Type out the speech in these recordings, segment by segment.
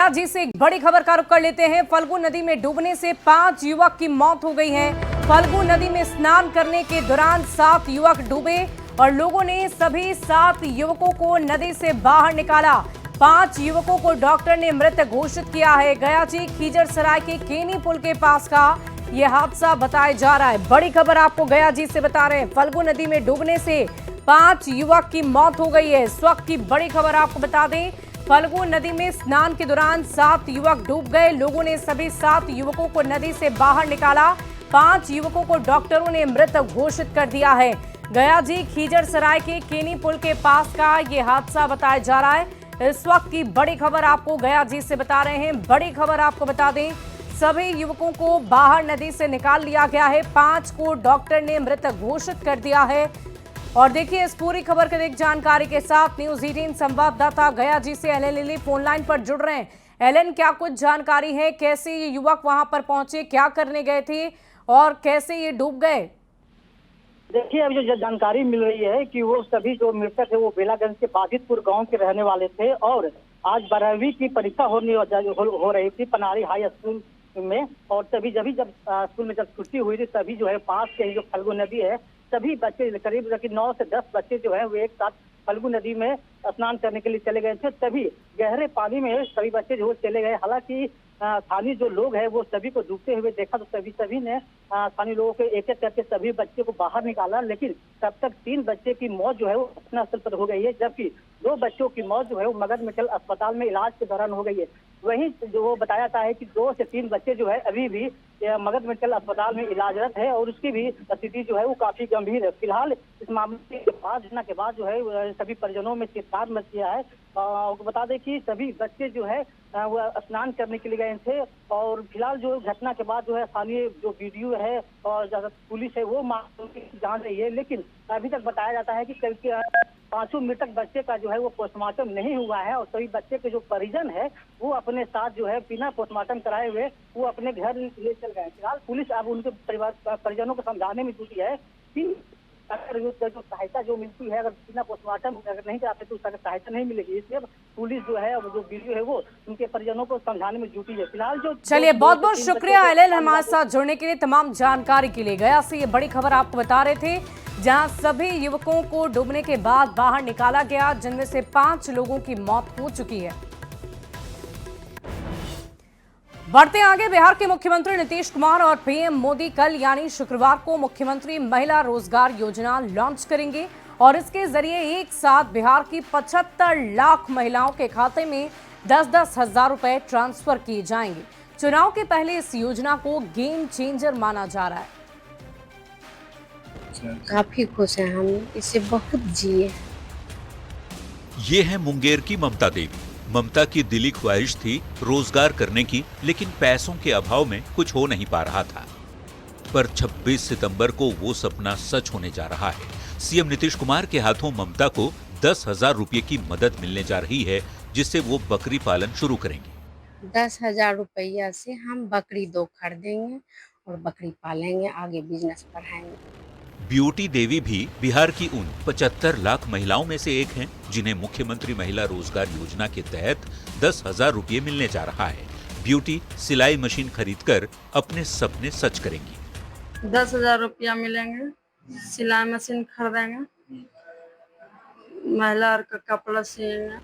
जी से एक बड़ी खबर का रुख कर लेते हैं। फल्गु नदी में डूबने से 5 युवक की मौत हो गई है। फल्गु नदी में स्नान करने के दौरान 7 युवक डूबे और लोगों ने सभी 7 युवकों को नदी से बाहर निकाला। 5 युवकों को डॉक्टर ने मृत घोषित किया है। गया जी खीजरसराय के केनी पुल के पास का यह हादसा बताया जा रहा है। बड़ी खबर आपको गया जी से बता रहे हैं। फल्गु नदी में डूबने से 5 युवक की मौत हो गई है। इस वक्त की बड़ी खबर आपको बता दें, फल्गु नदी में स्नान के दौरान 7 युवक डूब गए। लोगों ने सभी 7 युवकों को नदी से बाहर निकाला। 5 युवकों को डॉक्टरों ने मृत घोषित कर दिया है। गया जी खीजरसराय के केनी पुल के पास का ये हादसा बताया जा रहा है। इस वक्त की बड़ी खबर आपको गया जी से बता रहे हैं। बड़ी खबर आपको बता दें, सभी युवकों को बाहर नदी से निकाल लिया गया है। 5 को डॉक्टर ने मृत घोषित कर दिया है। और देखिए इस पूरी खबर के अधिक जानकारी के साथ न्यूज़ 18 संवाददाता गया जी से एलन लिली फोन लाइन पर जुड़ रहे हैं। एलन, क्या कुछ जानकारी है? कैसे ये युवक वहां पर पहुंचे, क्या करने गए थे और कैसे ये डूब गए? देखिए, अभी जो जानकारी मिल रही है कि वो सभी जो मृतक है वो बेलागंज के बाजितपुर गांव के रहने वाले थे और आज 12वीं की परीक्षा हो रही थी पनारी हाई स्कूल में। और तभी जब स्कूल में जब छुट्टी हुई थी तभी जो है पास के जो फल्गु नदी है, सभी बच्चे करीब 9 से 10 बच्चे जो है वो एक साथ फल्गु नदी में स्नान करने के लिए चले गए थे। तभी गहरे पानी में सभी बच्चे जो चले गए। हालांकि स्थानीय जो लोग हैं वो सभी को डूबते हुए देखा तो सभी ने स्थानीय लोगों के एक एक करके सभी बच्चे को बाहर निकाला, लेकिन तब तक 3 बच्चे की मौत जो है वो घटनास्थल पर हो गई है, जबकि 2 बच्चों की मौत जो है वो मगध मेडिकल अस्पताल में इलाज के दौरान हो गई है। वहीं जो वो बताया जाता है कि 2 से 3 बच्चे जो है अभी भी मगध मेडिकल अस्पताल में इलाजरत है और उसकी भी स्थिति जो है वो काफी गंभीर है। फिलहाल इस मामले के बाद घटना के बाद जो है सभी परिजनों में चिंतार मच गया है। बता दें कि सभी बच्चे जो है वो स्नान करने के लिए गए थे और फिलहाल जो घटना के बाद जो है स्थानीय जो वीडियो है और पुलिस है वो मामले की जांच रही है, लेकिन अभी तक बताया जाता है कि 5 मृतक बच्चे का जो है वो पोस्टमार्टम नहीं हुआ है और सभी बच्चे के जो परिजन है वो अपने साथ जो है बिना पोस्टमार्टम कराए हुए वो अपने घर ले चल गए। फिलहाल पुलिस अब उनके परिजनों को समझाने में जुटी है कि अगर जो सहायता जो मिलती है, अगर बिना पोस्टमार्टम अगर नहीं कराते तो उसका सहायता नहीं मिलेगी। इसलिए पुलिस जो है जो वीडियो है वो उनके परिजनों को समझाने में जुटी है। फिलहाल जो चलिए, बहुत बहुत शुक्रिया एलन हमारे साथ जुड़ने के लिए, तमाम जानकारी के लिए। गया से ये बड़ी खबर आपको बता रहे थे, जहां सभी युवकों को डूबने के बाद बाहर निकाला गया, जिनमें से 5 लोगों की मौत हो चुकी है। बढ़ते आगे, बिहार के मुख्यमंत्री नीतीश कुमार और पीएम मोदी कल यानी शुक्रवार को मुख्यमंत्री महिला रोजगार योजना लॉन्च करेंगे और इसके जरिए एक साथ बिहार की 75 लाख महिलाओं के खाते में 10-10 हजार रुपए ट्रांसफर किए जाएंगे। चुनाव के पहले इस योजना को गेम चेंजर माना जा रहा है। काफी खुश हैं हम, इससे बहुत जिए। ये है मुंगेर की ममता देवी। ममता की दिली ख्वाहिश थी रोजगार करने की, लेकिन पैसों के अभाव में कुछ हो नहीं पा रहा था। पर 26 सितंबर को वो सपना सच होने जा रहा है। सीएम नीतीश कुमार के हाथों ममता को 10,000 रुपये की मदद मिलने जा रही है, जिससे वो बकरी पालन शुरू करेंगे। 10,000 रुपया से हम बकरी 2 खरीदेंगे और बकरी पालेंगे, आगे बिजनेस बढ़ाएंगे। ब्यूटी देवी भी बिहार की उन 75 लाख महिलाओं में से एक हैं, जिन्हें मुख्यमंत्री महिला रोजगार योजना के तहत 10,000 रुपये मिलने जा रहा है। ब्यूटी सिलाई मशीन खरीदकर अपने सपने सच करेंगी। 10,000 रुपया मिलेंगे, सिलाई मशीन खरीदेंगे, महिला का कपड़ा सिएंगे।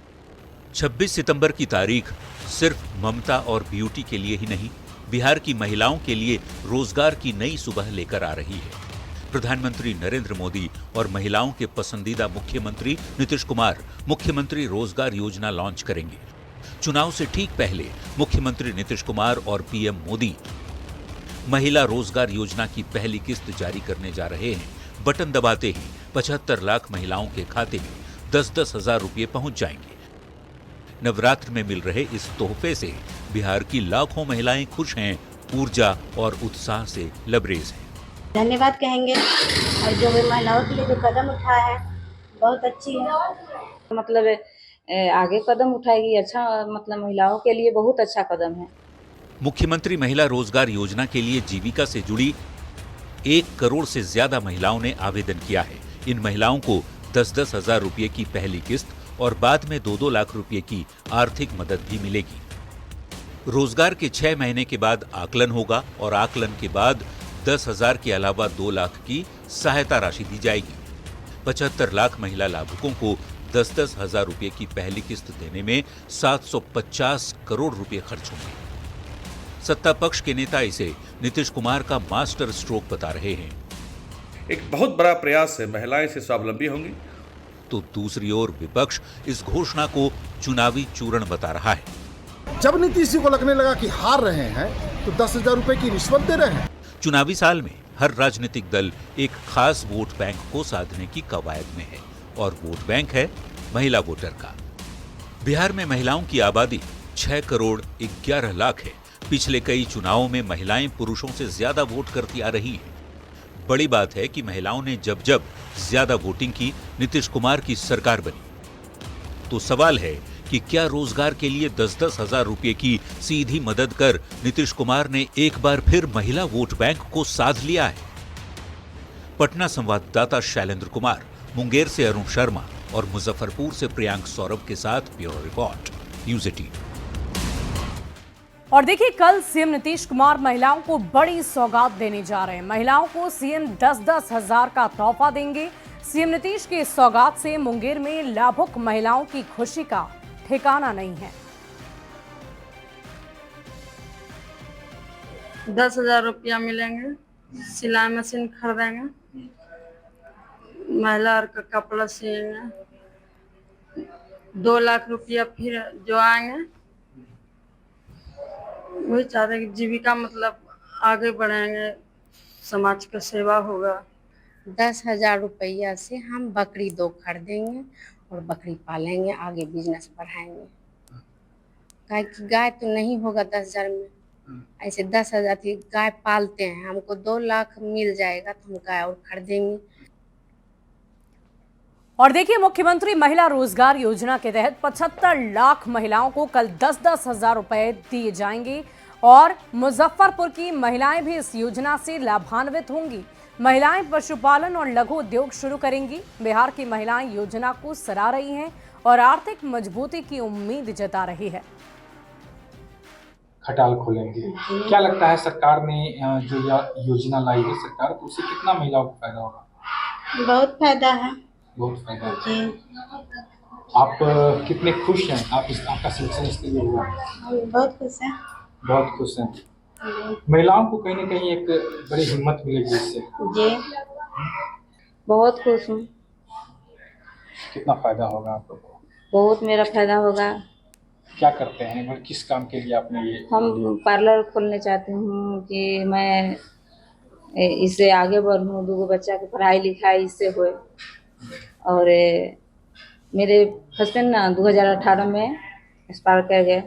26 सितंबर की तारीख सिर्फ ममता और ब्यूटी के लिए ही नहीं, बिहार की महिलाओं के लिए रोजगार की नई सुबह लेकर आ रही है। प्रधानमंत्री नरेंद्र मोदी और महिलाओं के पसंदीदा मुख्यमंत्री नीतीश कुमार मुख्यमंत्री रोजगार योजना लॉन्च करेंगे। चुनाव से ठीक पहले मुख्यमंत्री नीतीश कुमार और पीएम मोदी महिला रोजगार योजना की पहली किस्त जारी करने जा रहे हैं। बटन दबाते ही 75 लाख महिलाओं के खाते में 10-10 हजार रुपये पहुंच जाएंगे। नवरात्र में मिल रहे इस तोहफे से बिहार की लाखों महिलाएं खुश हैं, ऊर्जा और उत्साह से लबरेज हैं। धन्यवाद कहेंगे और जो महिलाओं के लिए जो कदम उठाया है बहुत अच्छी है। मतलब आगे कदम उठाएगी, अच्छा, मतलब महिलाओं के लिए बहुत अच्छा कदम है। मुख्यमंत्री महिला रोजगार योजना के लिए जीविका से जुड़ी 1 करोड़ से ज्यादा महिलाओं ने आवेदन किया है। इन महिलाओं को 10-10 हजार रुपये की पहली किस्त और बाद में 2-2 लाख रुपये की आर्थिक मदद भी मिलेगी। रोजगार के 6 महीने के बाद आकलन होगा और आकलन के बाद 10,000 के अलावा 2 लाख की सहायता राशि दी जाएगी। 75 लाख महिला लाभुकों को 10-10 हजार रुपए की पहली किस्त देने में 750 करोड़ रुपए खर्च होंगे। सत्ता पक्ष के नेता इसे नीतीश कुमार का मास्टर स्ट्रोक बता रहे हैं। एक बहुत बड़ा प्रयास है, महिलाएं से स्वावलंबी होंगी। तो दूसरी ओर विपक्ष इस घोषणा को चुनावी चूरण बता रहा है। जब नीतीश जी को लगने लगा कि हार रहे हैं तो 10,000 रुपए की रिश्वत दे रहे हैं। चुनावी साल में हर राजनीतिक दल एक खास वोट बैंक को साधने की कवायद में है और वोट बैंक है महिला वोटर का। बिहार में महिलाओं की आबादी 6 करोड़ 11 लाख है। पिछले कई चुनावों में महिलाएं पुरुषों से ज्यादा वोट करती आ रही हैं। बड़ी बात है कि महिलाओं ने जब जब ज्यादा वोटिंग की, नीतीश कुमार की सरकार बनी। तो सवाल है कि क्या रोजगार के लिए 10-10 हजार रुपए की सीधी मदद कर नीतीश कुमार ने एक बार फिर महिला वोट बैंक को साध लिया है? पटना संवाददाता शैलेंद्र कुमार, मुंगेर से अरुण शर्मा और मुजफ्फरपुर से प्रियांक सौरभ के साथ ब्यूरो रिपोर्ट, न्यूज़ 18। और देखिए, कल सीएम नीतीश कुमार महिलाओं को बड़ी सौगात देने जा रहे हैं। महिलाओं को सीएम 10-10 हजार का तोहफा देंगे। सीएम नीतीश की इस सौगात से मुंगेर में लाभुक महिलाओं की खुशी का ठिकाना नहीं है। 10,000 रुपया मिलेंगे, सिलाई मशीन खरीदेंगे, महिला का कपड़ा सिएंगे, 2 लाख रुपया फिर जो आएंगे वही चाहते हैं कि जीविका मतलब आगे बढ़ाएंगे, समाज का सेवा होगा। 10,000 रुपया से हम बकरी 2 खरीदेंगे और बकरी पालेंगे, आगे बिजनेस बढ़ाएंगे। गाय तो नहीं होगा 10,000 में, ऐसे 10,000 की गाय पालते हैं, हमको 2 लाख मिल जाएगा तो हम गाय और खरीदेंगे। और देखिए, मुख्यमंत्री महिला रोजगार योजना के तहत 75 लाख महिलाओं को कल 10-10 हजार रुपए दिए जाएंगे और मुजफ्फरपुर की महिलाएं भी इस योजना से लाभान्वित होंगी। महिलाएं पशुपालन और लघु उद्योग शुरू करेंगी। बिहार की महिलाएं योजना को सराह रही हैं और आर्थिक मजबूती की उम्मीद जता रही है। खटाल खोलेंगे, क्या लगता है सरकार ने जो योजना लाई है सरकार, तो उससे कितना महिलाओं को फायदा होगा? बहुत फायदा है। बहुत फायदा है। आप कितने खुश हैं? आपका सिलेक्शन इसके लिए हुआ? बहुत खुश हैं। बहुत खुश हैं। महिलाओं को कहीं न कहीं एक बड़ी हिम्मत मिलेगी इससे। जी, बहुत खुश हूँ। कितना फायदा होगा आपको? बहुत मेरा फायदा होगा। क्या करते हैं, मतलब किस काम के लिए आपने ये? हम पार्लर खोलने चाहते हूँ कि मैं इससे आगे बढ़ूँ, 2 बच्चा की पढ़ाई लिखाई इससे होए। और मेरे हस्बैंड ना 2018 में एक्सपायर कर गए।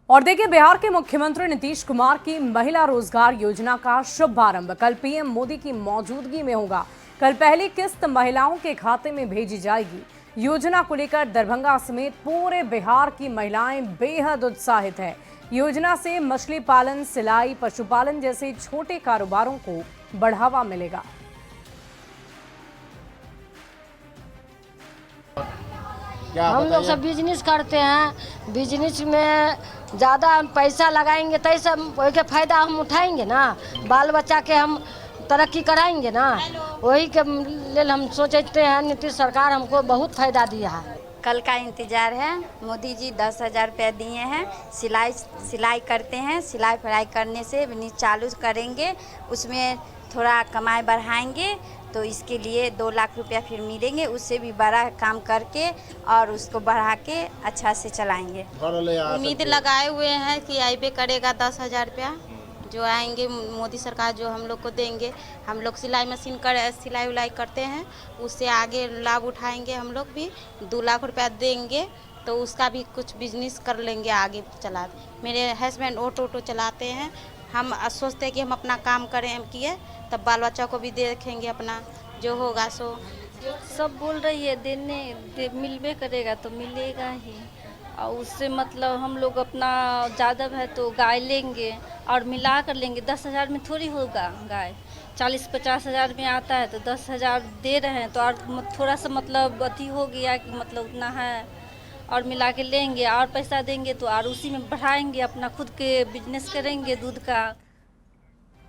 और देखिए, बिहार के मुख्यमंत्री नीतीश कुमार की महिला रोजगार योजना का शुभारंभ कल पीएम मोदी की मौजूदगी में होगा। कल पहली किस्त महिलाओं के खाते में भेजी जाएगी। योजना को लेकर दरभंगा समेत पूरे बिहार की महिलाएं बेहद उत्साहित है। योजना से मछली पालन, सिलाई, पशुपालन जैसे छोटे कारोबारों को बढ़ावा मिलेगा। हम लोग सब बिजनेस करते हैं, बिजनेस में ज़्यादा पैसा लगाएंगे तो सब वही के फायदा हम उठाएंगे ना, बाल बच्चा के हम तरक्की कराएंगे ना, वही के लिए हम सोचते हैं नीतीश सरकार हमको बहुत फायदा दिया है। कल का इंतजार है। मोदी जी 10,000 रुपये दिए हैं। सिलाई करते हैं, सिलाई पढ़ाई करने से बिजनेस चालू करेंगे, उसमें थोड़ा कमाई बढ़ाएंगे तो इसके लिए 2 लाख रुपया फिर मिलेंगे, उससे भी बड़ा काम करके और उसको बढ़ा के अच्छा से चलाएंगे। उम्मीद लगाए हुए हैं कि आईबे करेगा 10,000 रुपया जो आएंगे मोदी सरकार जो हम लोग को देंगे। हम लोग सिलाई मशीन सिलाई उलाई करते हैं, उससे आगे लाभ उठाएंगे। हम लोग भी 2 लाख रुपया देंगे तो उसका भी कुछ बिजनेस कर लेंगे आगे चला। मेरे हस्बैंड ऑटो चलाते हैं। हम सोचते हैं कि हम अपना काम करें किए तब बाल बच्चा को भी देखेंगे, अपना जो होगा सो। सब बोल रही है देने मिलबे करेगा तो मिलेगा ही, और उससे मतलब हम लोग अपना ज़्यादा है तो गाय लेंगे और मिला कर लेंगे। 10,000 में थोड़ी होगा गाय, 40-50 हज़ार में आता है तो 10,000 दे रहे हैं तो और थोड़ा सा मतलब अति हो गया कि मतलब उतना है, और मिला के लेंगे और पैसा देंगे तो और उसी में बढ़ाएंगे, अपना खुद के बिजनेस करेंगे दूध का।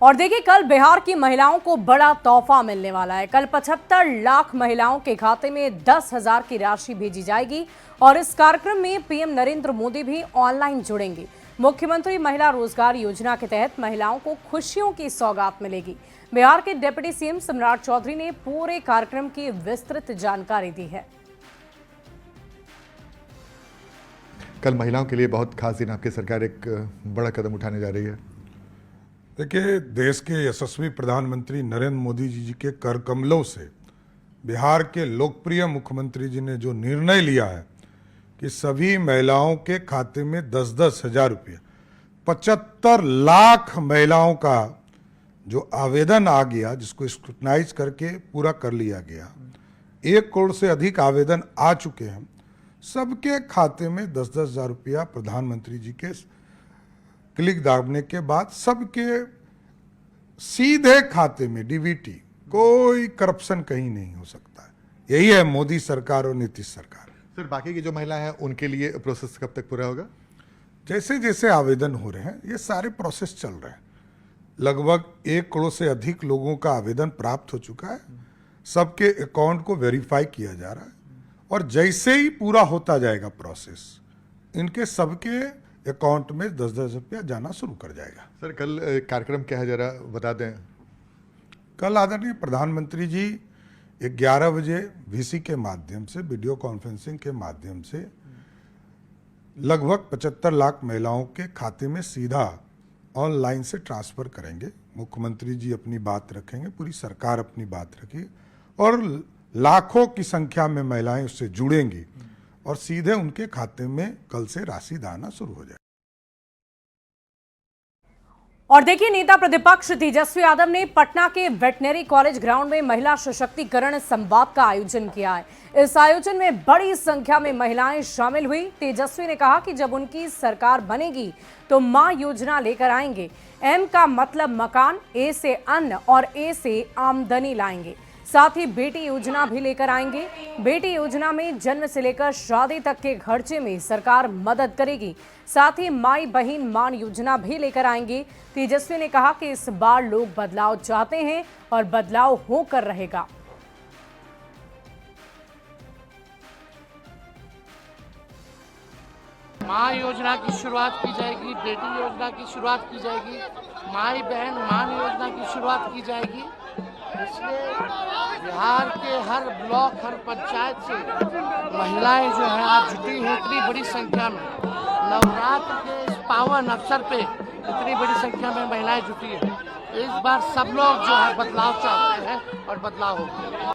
और देखिए, कल बिहार की महिलाओं को बड़ा तोहफा मिलने वाला है। कल 75 लाख महिलाओं के खाते में 10,000 की राशि भेजी जाएगी और इस कार्यक्रम में पीएम नरेंद्र मोदी भी ऑनलाइन जुड़ेंगे। मुख्यमंत्री महिला रोजगार योजना के तहत महिलाओं को खुशियों की सौगात मिलेगी। बिहार के डिप्टी सीएम सम्राट चौधरी ने पूरे कार्यक्रम की विस्तृत जानकारी दी है। कल महिलाओं के लिए बहुत खास दिन, आपकी सरकार एक बड़ा कदम उठाने जा रही है। देखिए, देश के यशस्वी प्रधानमंत्री नरेंद्र मोदी जी के कर कमलों से बिहार के लोकप्रिय मुख्यमंत्री जी ने जो निर्णय लिया है कि सभी महिलाओं के खाते में 10-10 हज़ार रुपये, 75 लाख महिलाओं का जो आवेदन आ गया, जिसको स्क्रूटनाइज करके पूरा कर लिया गया, 1 करोड़ से अधिक आवेदन आ चुके हैं। सबके खाते में 10-10 हज़ार रुपया प्रधानमंत्री जी के क्लिक दाबने के बाद सबके सीधे खाते में डीबीटी, कोई करप्शन कहीं नहीं हो सकता है। यही है मोदी सरकार और नीतीश सरकार। सर, बाकी की जो महिलाएं हैं उनके लिए प्रोसेस कब तक पूरा होगा? जैसे जैसे आवेदन हो रहे हैं ये सारे प्रोसेस चल रहे हैं। लगभग 1 करोड़ से अधिक लोगों का आवेदन प्राप्त हो चुका है। सबके अकाउंट को वेरीफाई किया जा रहा है और जैसे ही पूरा होता जाएगा प्रोसेस, इनके सबके अकाउंट में 10-10 रुपया जाना शुरू कर जाएगा। सर, कल कार्यक्रम क्या है जरा बता दें। कल आदरणीय प्रधानमंत्री जी 11 बजे वीसी के माध्यम से, वीडियो कॉन्फ्रेंसिंग के माध्यम से लगभग 75 लाख महिलाओं के खाते में सीधा ऑनलाइन से ट्रांसफ़र करेंगे। मुख्यमंत्री जी अपनी बात रखेंगे, पूरी सरकार अपनी बात रखेगी और लाखों की संख्या में महिलाएं उससे जुड़ेंगी और सीधे उनके खाते में कल से राशि आना शुरू हो जाए। और देखिए, नेता प्रतिपक्ष तेजस्वी यादव ने पटना के वेटनरी कॉलेज ग्राउंड में महिला सशक्तिकरण संवाद का आयोजन किया है। इस आयोजन में बड़ी संख्या में महिलाएं शामिल हुई। तेजस्वी ने कहा कि जब उनकी सरकार बनेगी तो मां योजना लेकर आएंगे। एम का मतलब मकान, ए से अन्न और ए से आमदनी लाएंगे। साथ ही बेटी योजना भी लेकर आएंगे। बेटी योजना में जन्म से लेकर शादी तक के खर्चे में सरकार मदद करेगी। साथ ही माई बहन मान योजना भी लेकर आएंगे। तेजस्वी ने कहा कि इस बार लोग बदलाव चाहते हैं और बदलाव होकर रहेगा। माँ योजना की शुरुआत की जाएगी, बेटी योजना की शुरुआत की जाएगी, माई बहन मान योजना की शुरुआत की जाएगी। इसलिए बिहार के हर ब्लॉक, हर पंचायत से महिलाएं जो हैं आज जुटी हैं इतनी बड़ी संख्या में। नवरात्र के इस पावन अवसर पे इतनी बड़ी संख्या में महिलाएं जुटी हैं। इस बार सब लोग जो है बदलाव चाहते हैं और बदलाव होगा।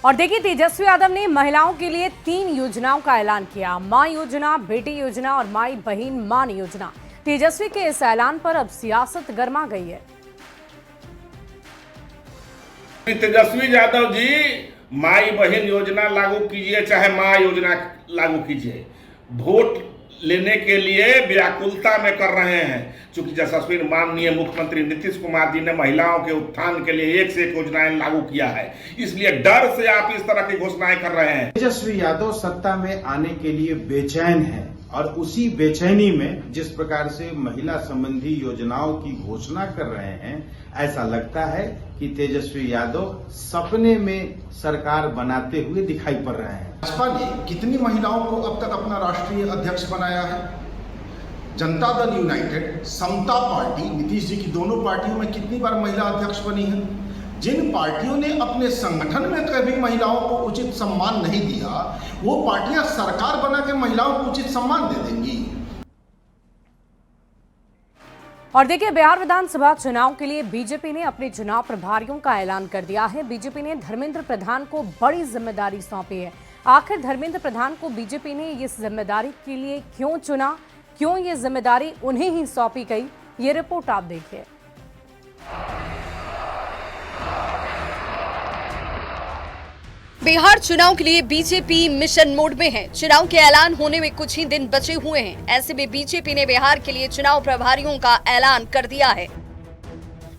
और देखिए, तेजस्वी यादव ने महिलाओं के लिए 3 योजनाओं का ऐलान किया। मां योजना, बेटी योजना और माई बहन मान योजना। तेजस्वी के इस ऐलान पर अब सियासत गर्मा गई है। तेजस्वी यादव जी, माई बहन योजना लागू कीजिए चाहे माँ योजना लागू कीजिए, वोट लेने के लिए व्याकुलता में कर रहे हैं। चूंकि यशस्वी माननीय मुख्यमंत्री नीतीश कुमार जी ने महिलाओं के उत्थान के लिए एक से एक योजनाएं लागू किया है, इसलिए डर से आप इस तरह की घोषणाएं कर रहे हैं। तेजस्वी यादव सत्ता में आने के लिए बेचैन है और उसी बेचैनी में जिस प्रकार से महिला संबंधी योजनाओं की घोषणा कर रहे हैं, ऐसा लगता है कि तेजस्वी यादव सपने में सरकार बनाते हुए दिखाई पड़ रहे हैं। भाजपा ने कितनी महिलाओं को अब तक अपना राष्ट्रीय अध्यक्ष बनाया है? जनता दल यूनाइटेड, समता पार्टी, नीतीश जी की दोनों पार्टियों में कितनी बार महिला अध्यक्ष बनी है? जिन पार्टियों ने अपने संगठन में कभी महिलाओं को उचित सम्मान नहीं दिया, वो पार्टियां सरकार बना के महिलाओं को उचित सम्मान दे देंगी। और देखिए, बिहार विधानसभा चुनाव के लिए बीजेपी ने अपने चुनाव प्रभारियों का ऐलान कर दिया है। बीजेपी ने धर्मेंद्र प्रधान को बड़ी जिम्मेदारी सौंपी है। आखिर धर्मेंद्र प्रधान को बीजेपी ने इस जिम्मेदारी के लिए क्यों चुना, क्यों ये जिम्मेदारी उन्हें ही सौंपी गई, ये रिपोर्ट आप देखिए। बिहार चुनाव के लिए बीजेपी मिशन मोड में है। चुनाव के ऐलान होने में कुछ ही दिन बचे हुए हैं। ऐसे में बीजेपी ने बिहार के लिए चुनाव प्रभारियों का ऐलान कर दिया है।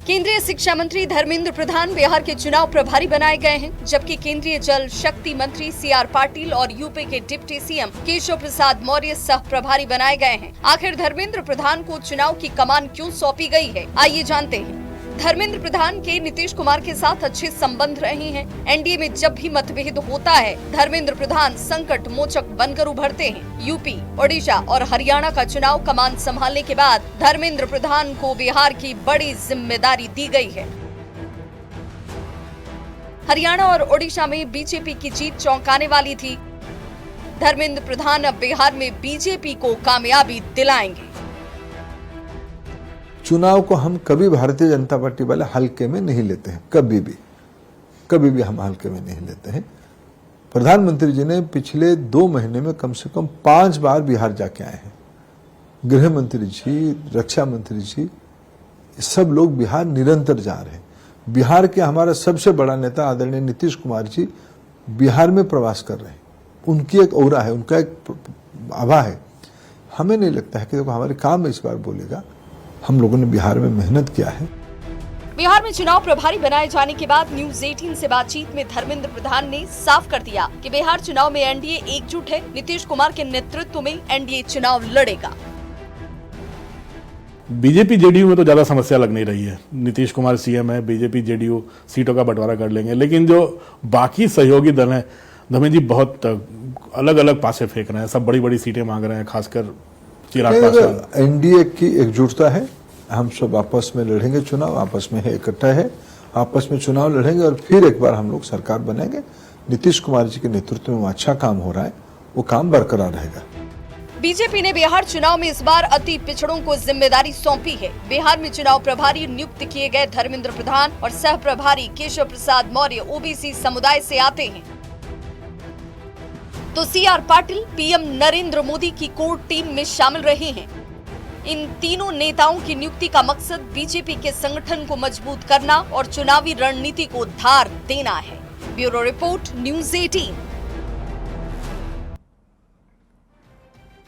केंद्रीय शिक्षा मंत्री धर्मेंद्र प्रधान बिहार के चुनाव प्रभारी बनाए गए हैं, जबकि केंद्रीय जल शक्ति मंत्री CR पाटिल और यूपी के डिप्टी CM केशव प्रसाद मौर्य सह प्रभारी बनाए गए हैं। आखिर धर्मेंद्र प्रधान को चुनाव की कमान क्यों सौंपी गई है, आइए जानते हैं। धर्मेंद्र प्रधान के नीतीश कुमार के साथ अच्छे संबंध रहे हैं। एनडीए में जब भी मतभेद होता है, धर्मेंद्र प्रधान संकट मोचक बनकर उभरते हैं। यूपी, ओडिशा और हरियाणा का चुनाव कमान संभालने के बाद धर्मेंद्र प्रधान को बिहार की बड़ी जिम्मेदारी दी गई है। हरियाणा और ओडिशा में बीजेपी की जीत चौंकाने वाली थी। धर्मेंद्र प्रधान अब बिहार में बीजेपी को कामयाबी दिलाएंगे। चुनाव को हम कभी भारतीय जनता पार्टी वाले हल्के में नहीं लेते हैं, कभी भी हम हल्के में नहीं लेते हैं। प्रधानमंत्री जी ने पिछले 2 महीने में कम से कम 5 बार बिहार जाके आए हैं। गृह मंत्री जी, रक्षा मंत्री जी, सब लोग बिहार निरंतर जा रहे हैं। बिहार के हमारा सबसे बड़ा नेता आदरणीय नीतीश कुमार जी बिहार में प्रवास कर रहे हैं। उनकी एक औरा है, उनका एक आभा है। हमें नहीं लगता है कि देखो हमारे काम में इस बार बोलेगा। हम लोगों ने बिहार में मेहनत किया है। बिहार में चुनाव प्रभारी बनाए जाने के बाद न्यूज 18 से बातचीत में धर्मेंद्र प्रधान ने साफ कर दिया कि बिहार चुनाव में एनडीए एकजुट है। नीतीश कुमार के नेतृत्व में एनडीए चुनाव लड़ेगा। बीजेपी जेडीयू में तो ज्यादा समस्या लग नहीं रही है। नीतीश कुमार सीएम है, बीजेपी जेडीयू सीटों का बंटवारा कर लेंगे। लेकिन जो बाकी सहयोगी दल हैं, धर्मेंद्र जी बहुत अलग अलग पासे फेंक रहे हैं। सब बड़ी बड़ी सीटें मांग रहे हैं, खासकर एनडीए की एकजुटता है। हम सब आपस में लड़ेंगे चुनाव, आपस में है, इकट्ठा है, आपस में चुनाव लड़ेंगे और फिर एक बार हम लोग सरकार बनेंगे। नीतीश कुमार जी के नेतृत्व में अच्छा काम हो रहा है, वो काम बरकरार रहेगा। बीजेपी ने बिहार चुनाव में इस बार अति पिछड़ों को जिम्मेदारी सौंपी है। बिहार में चुनाव प्रभारी नियुक्त किए गए धर्मेंद्र प्रधान और सह प्रभारी केशव प्रसाद मौर्य ओबीसी समुदाय से आते हैं, तो CR पाटिल पीएम नरेंद्र मोदी की कोर टीम में शामिल रहे हैं। इन तीनों नेताओं की नियुक्ति का मकसद बीजेपी के संगठन को मजबूत करना और चुनावी रणनीति को धार देना है। Bureau report, news 18।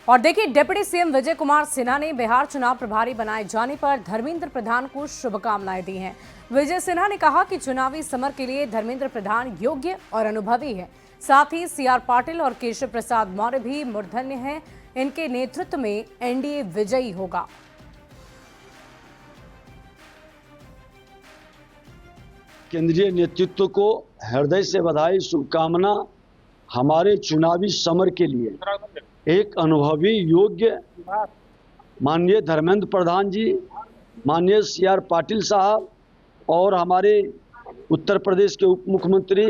और देखिए, डिप्टी सीएम विजय कुमार सिन्हा ने बिहार चुनाव प्रभारी बनाए जाने पर धर्मेंद्र प्रधान को शुभकामनाएं दी हैं। विजय सिन्हा ने कहा कि चुनावी समर के लिए धर्मेंद्र प्रधान योग्य और अनुभवी है। साथ ही CR पाटिल और केशव प्रसाद मौर्य भी मूर्धन्य हैं। इनके नेतृत्व में एनडीए विजयी होगा। केंद्रीय नेतृत्व को हृदय से बधाई, शुभकामना। हमारे चुनावी समर के लिए एक अनुभवी, योग्य माननीय धर्मेंद्र प्रधान जी, माननीय CR पाटिल साहब और हमारे उत्तर प्रदेश के उप मुख्यमंत्री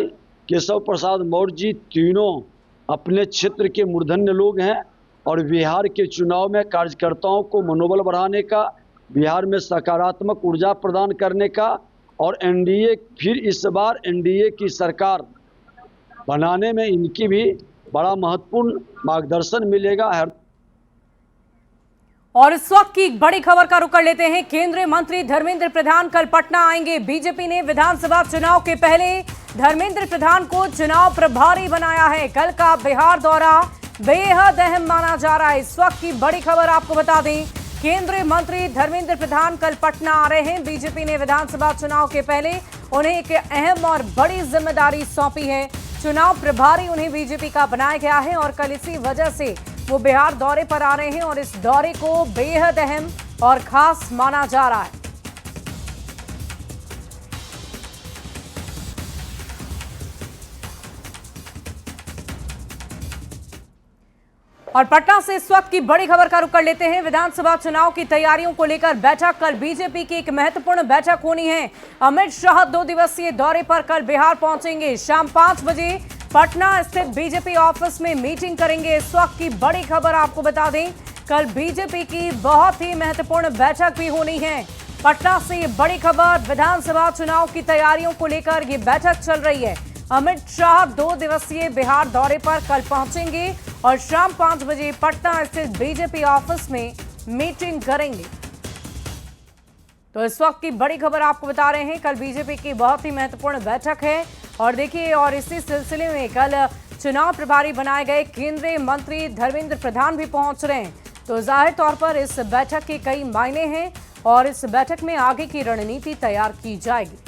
केशव प्रसाद मौर्य जी, तीनों अपने क्षेत्र के मूर्धन्य लोग हैं और बिहार के चुनाव में कार्यकर्ताओं को मनोबल बढ़ाने का, बिहार में सकारात्मक ऊर्जा प्रदान करने का और एनडीए, फिर इस बार एनडीए की सरकार बनाने में इनकी भी बड़ा महत्वपूर्ण मार्गदर्शन मिलेगा। और इस वक्त की बड़ी खबर का रुख कर लेते हैं। केंद्रीय मंत्री धर्मेंद्र प्रधान कल पटना आएंगे। बीजेपी ने विधानसभा चुनाव के पहले धर्मेंद्र प्रधान को चुनाव प्रभारी बनाया है। कल का बिहार दौरा बेहद अहम माना जा रहा है। इस वक्त की बड़ी खबर आपको बता दें, केंद्रीय मंत्री धर्मेंद्र प्रधान कल पटना आ रहे हैं। बीजेपी ने विधानसभा चुनाव के पहले उन्हें एक अहम और बड़ी जिम्मेदारी सौंपी है। चुनाव प्रभारी उन्हें बीजेपी का बनाया गया है और कल इसी वजह से वो बिहार दौरे पर आ रहे हैं और इस दौरे को बेहद अहम और खास माना जा रहा है। और पटना से इस वक्त की बड़ी खबर का रुख कर लेते हैं। विधानसभा चुनाव की तैयारियों को लेकर बैठक। कल बीजेपी की एक महत्वपूर्ण बैठक होनी है। अमित शाह 2 दिवसीय दौरे पर कल बिहार पहुंचेंगे। शाम 5 बजे पटना स्थित बीजेपी ऑफिस में मीटिंग करेंगे। इस वक्त की बड़ी खबर आपको बता दें, कल बीजेपी की बहुत ही महत्वपूर्ण बैठक भी होनी है। पटना से ये बड़ी खबर, विधानसभा चुनाव की तैयारियों को लेकर ये बैठक चल रही है। अमित शाह 2 दिवसीय बिहार दौरे पर कल पहुंचेंगे और शाम 5 बजे पटना स्थित बीजेपी ऑफिस में मीटिंग करेंगे। तो इस वक्त की बड़ी खबर आपको बता रहे हैं, कल बीजेपी की बहुत ही महत्वपूर्ण बैठक है। और देखिए, और इसी सिलसिले में कल चुनाव प्रभारी बनाए गए केंद्रीय मंत्री धर्मेंद्र प्रधान भी पहुंच रहे हैं। तो जाहिर तौर पर इस बैठक के कई मायने हैं और इस बैठक में आगे की रणनीति तैयार की जाएगी।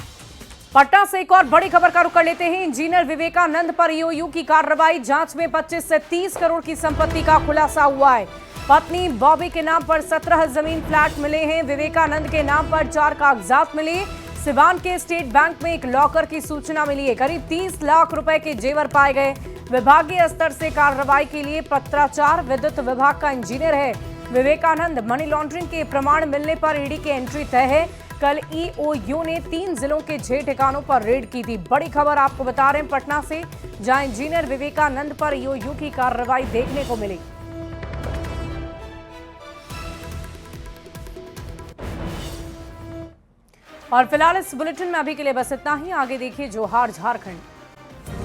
पटना से एक और बड़ी खबर का रुख कर लेते हैं। इंजीनियर विवेकानंद पर ईओयू की कार्रवाई, जांच में 25 से 30 करोड़ की संपत्ति का खुलासा हुआ है। पत्नी बॉबी के नाम पर 17 जमीन फ्लैट मिले हैं। विवेकानंद के नाम पर 4 कागजात मिले। सिवान के स्टेट बैंक में एक लॉकर की सूचना मिली है। करीब 30 लाख रुपए के जेवर पाए गए। विभागीय स्तर से कार्रवाई के लिए पत्राचार, विद्युत विभाग का इंजीनियर है विवेकानंद। मनी लॉन्ड्रिंग के प्रमाण मिलने पर ईडी की एंट्री तय है। कल ईओयू ने 3 जिलों के 6 ठिकानों पर रेड की थी। बड़ी खबर आपको बता रहे हैं पटना से, जहां इंजीनियर विवेकानंद पर ईओयू की कार्रवाई देखने को मिली। और फिलहाल इस बुलेटिन में अभी के लिए बस इतना ही। आगे देखिए जोहार झारखंड।